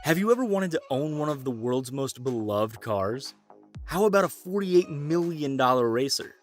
Have you ever wanted to own one of the world's most beloved cars? How about a $48 million racer?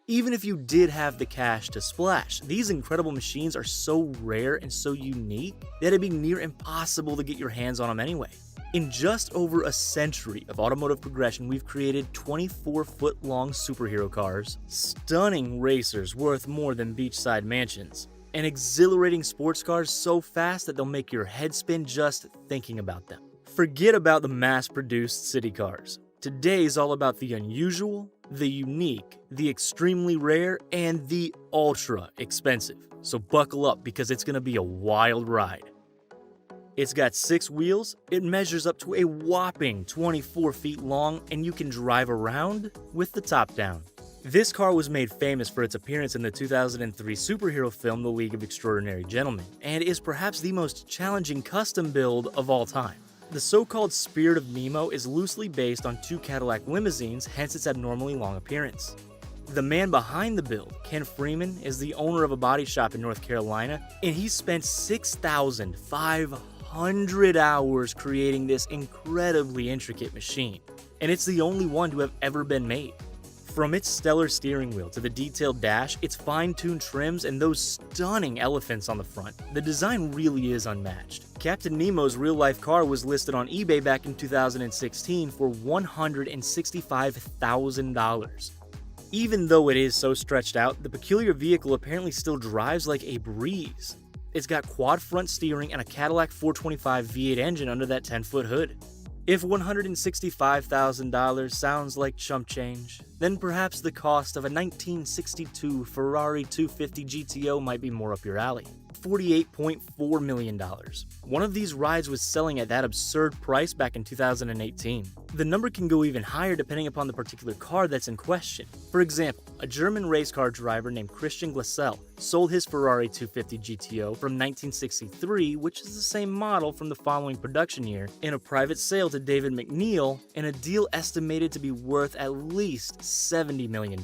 Even if you did have the cash to splash, these incredible machines are so rare and so unique that it'd be near impossible to get your hands on them anyway. In just over a century of automotive progression, we've created 24-foot-long superhero cars, stunning racers worth more than beachside mansions, and exhilarating sports cars so fast that they'll make your head spin just thinking about them. Forget about the mass-produced city cars. Today is all about the unusual, the unique, the extremely rare, and the ultra expensive. So buckle up because it's going to be a wild ride. It's got 6 wheels, it measures up to a whopping 24 feet long, and you can drive around with the top down. This car was made famous for its appearance in the 2003 superhero film The League of Extraordinary Gentlemen, and is perhaps the most challenging custom build of all time. The so-called Spirit of Nemo is loosely based on 2 Cadillac limousines, hence its abnormally long appearance. The man behind the build, Ken Freeman, is the owner of a body shop in North Carolina, and he spent 6,500 hours creating this incredibly intricate machine. And it's the only one to have ever been made. From its stellar steering wheel to the detailed dash, its fine-tuned trims, and those stunning elephants on the front, the design really is unmatched. Captain Nemo's real-life car was listed on eBay back in 2016 for $165,000. Even though it is so stretched out, the peculiar vehicle apparently still drives like a breeze. It's got quad front steering and a Cadillac 425 V8 engine under that 10-foot hood. If $165,000 sounds like chump change, then perhaps the cost of a 1962 Ferrari 250 GTO might be more up your alley. $48.4 million. One of these rides was selling at that absurd price back in 2018. The number can go even higher depending upon the particular car that's in question. For example, a German race car driver named Christian Glassell sold his Ferrari 250 GTO from 1963, which is the same model from the following production year, in a private sale to David McNeil in a deal estimated to be worth at least $70 million.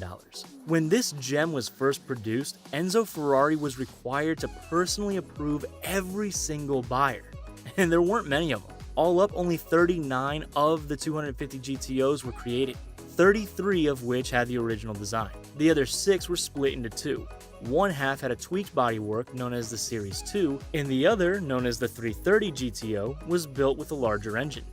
When this gem was first produced, Enzo Ferrari was required to personally approve every single buyer, and there weren't many of them. All up, only 39 of the 250 GTOs were created, 33 of which had the original design. The other 6 were split into 2. One half had a tweaked bodywork known as the Series 2, and the other, known as the 330 GTO, was built with a larger engine.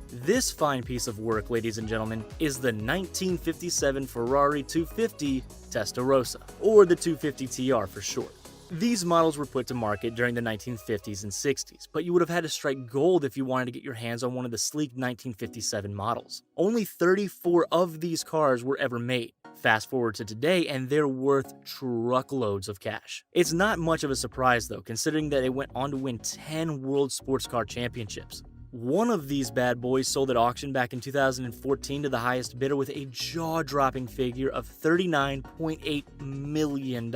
This fine piece of work, ladies and gentlemen, is the 1957 Ferrari 250 Testarossa, or the 250 TR for short. These models were put to market during the 1950s and 60s, but you would have had to strike gold if you wanted to get your hands on one of the sleek 1957 models. Only 34 of these cars were ever made. Fast forward to today, and they're worth truckloads of cash. It's not much of a surprise though, considering that it went on to win 10 World Sports Car Championships. One of these bad boys sold at auction back in 2014 to the highest bidder with a jaw-dropping figure of $39.8 million.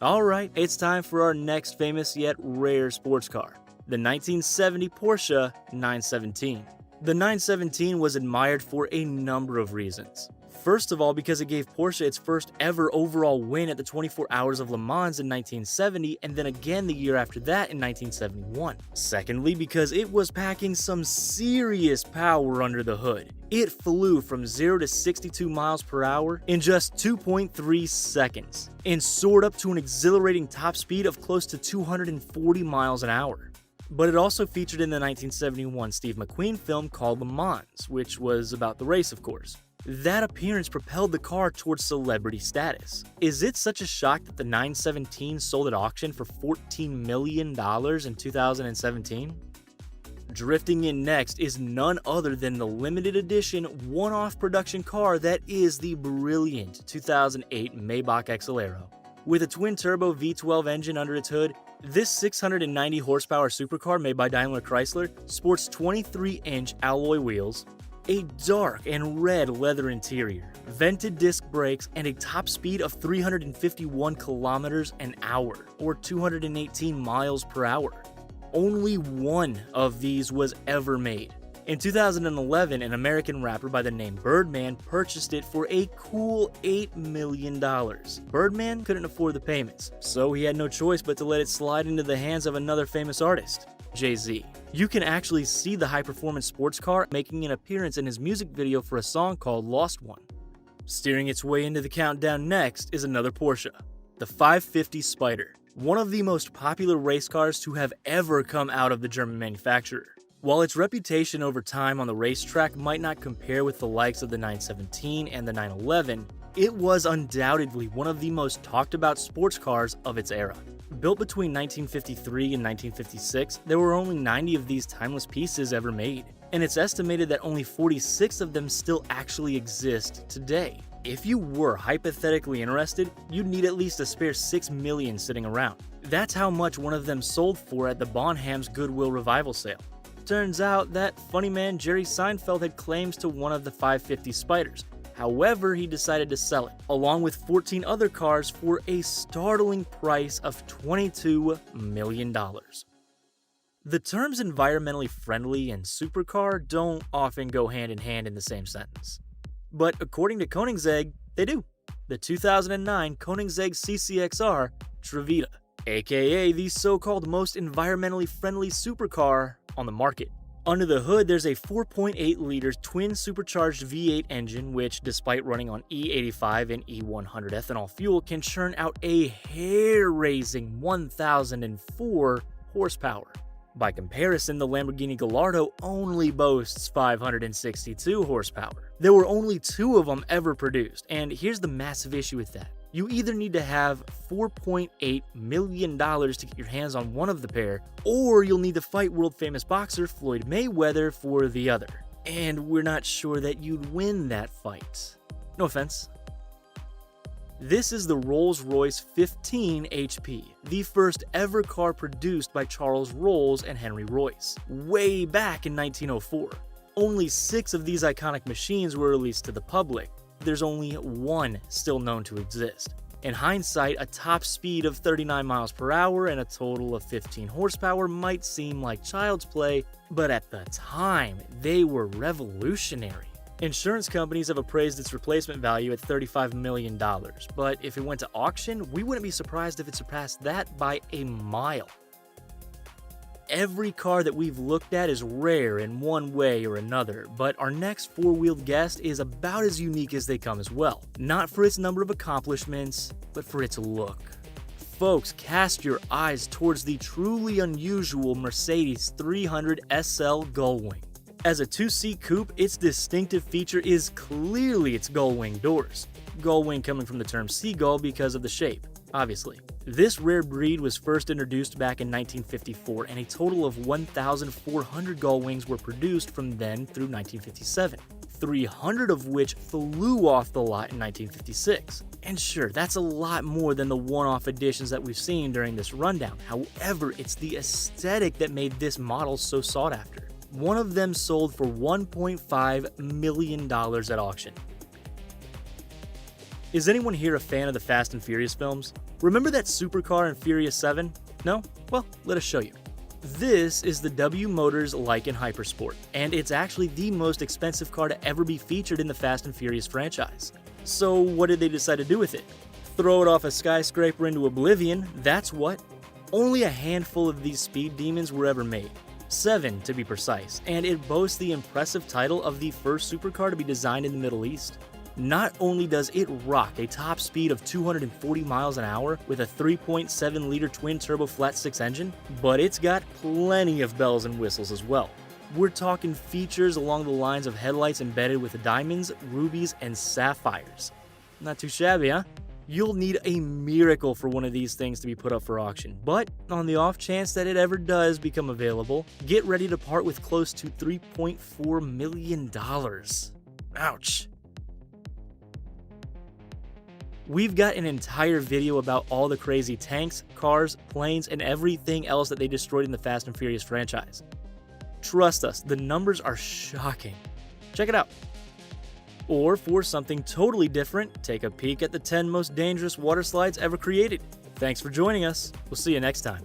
Alright, it's time for our next famous yet rare sports car, the 1970 Porsche 917. The 917 was admired for a number of reasons. First of all, because it gave Porsche its first ever overall win at the 24 Hours of Le Mans in 1970, and then again the year after that in 1971. Secondly, because it was packing some serious power under the hood. It flew from 0 to 62 miles per hour in just 2.3 seconds, and soared up to an exhilarating top speed of close to 240 miles an hour. But it also featured in the 1971 Steve McQueen film called Le Mans, which was about the race, of course. That appearance propelled the car towards celebrity status. Is it such a shock that the 917 sold at auction for $14 million in 2017? Drifting in next is none other than the limited edition one-off production car that is the brilliant 2008 Maybach XL. With a twin-turbo V12 engine under its hood, this 690 horsepower supercar made by Daimler Chrysler sports 23-inch alloy wheels, a dark and red leather interior, vented disc brakes, and a top speed of 351 kilometers an hour, or 218 miles per hour. Only one of these was ever made. In 2011, an American rapper by the name Birdman purchased it for a cool $8 million. Birdman couldn't afford the payments, so he had no choice but to let it slide into the hands of another famous artist, Jay-Z. You can actually see the high-performance sports car making an appearance in his music video for a song called Lost One. Steering its way into the countdown next is another Porsche, the 550 Spider, one of the most popular race cars to have ever come out of the German manufacturer. While its reputation over time on the racetrack might not compare with the likes of the 917 and the 911, it was undoubtedly one of the most talked about sports cars of its era. Built between 1953 and 1956, there were only 90 of these timeless pieces ever made, and it's estimated that only 46 of them still actually exist today. If you were hypothetically interested, you'd need at least a spare $6 million sitting around. That's how much one of them sold for at the Bonham's Goodwill Revival sale. Turns out that funny man Jerry Seinfeld had claims to one of the 550 Spiders. However, he decided to sell it, along with 14 other cars for a startling price of $22 million. The terms environmentally friendly and supercar don't often go hand in hand in the same sentence. But according to Koenigsegg, they do. The 2009 Koenigsegg CCXR Trevita, aka the so-called most environmentally friendly supercar on the market. Under the hood, there's a 4.8-liter twin supercharged V8 engine which, despite running on E85 and E100 ethanol fuel, can churn out a hair-raising 1,004 horsepower. By comparison, the Lamborghini Gallardo only boasts 562 horsepower. There were only 2 of them ever produced, and here's the massive issue with that. You either need to have $4.8 million to get your hands on one of the pair, or you'll need to fight world-famous boxer Floyd Mayweather for the other. And we're not sure that you'd win that fight. No offense. This is the Rolls-Royce 15 HP, the first ever car produced by Charles Rolls and Henry Royce, way back in 1904. Only 6 of these iconic machines were released to the public. There's only one still known to exist. In hindsight, a top speed of 39 miles per hour and a total of 15 horsepower might seem like child's play, but at the time, they were revolutionary. Insurance companies have appraised its replacement value at $35 million, but if it went to auction, we wouldn't be surprised if it surpassed that by a mile. Every car that we've looked at is rare in one way or another, but our next four-wheeled guest is about as unique as they come as well. Not for its number of accomplishments, but for its look. Folks, cast your eyes towards the truly unusual Mercedes 300 SL Gullwing. As a 2-seat coupe, its distinctive feature is clearly its gull-wing doors. Gull-wing coming from the term seagull because of the shape, obviously. This rare breed was first introduced back in 1954, and a total of 1,400 gull-wings were produced from then through 1957, 300 of which flew off the lot in 1956. And sure, that's a lot more than the one-off additions that we've seen during this rundown. However, it's the aesthetic that made this model so sought after. One of them sold for $1.5 million at auction. Is anyone here a fan of the Fast and Furious films? Remember that supercar in Furious 7? No? Well, let us show you. This is the W Motors Lykan Hypersport, and it's actually the most expensive car to ever be featured in the Fast and Furious franchise. So what did they decide to do with it? Throw it off a skyscraper into oblivion? That's what. Only a handful of these speed demons were ever made. 7 to be precise, and it boasts the impressive title of the first supercar to be designed in the Middle East. Not only does it rock a top speed of 240 miles an hour with a 3.7-liter twin-turbo flat-6 engine, but it's got plenty of bells and whistles as well. We're talking features along the lines of headlights embedded with diamonds, rubies, and sapphires. Not too shabby, huh? You'll need a miracle for one of these things to be put up for auction, but on the off chance that it ever does become available, get ready to part with close to $3.4 million. Ouch. We've got an entire video about all the crazy tanks, cars, planes, and everything else that they destroyed in the Fast and Furious franchise. Trust us, the numbers are shocking. Check it out. Or for something totally different, take a peek at the 10 most dangerous water slides ever created. Thanks for joining us. We'll see you next time.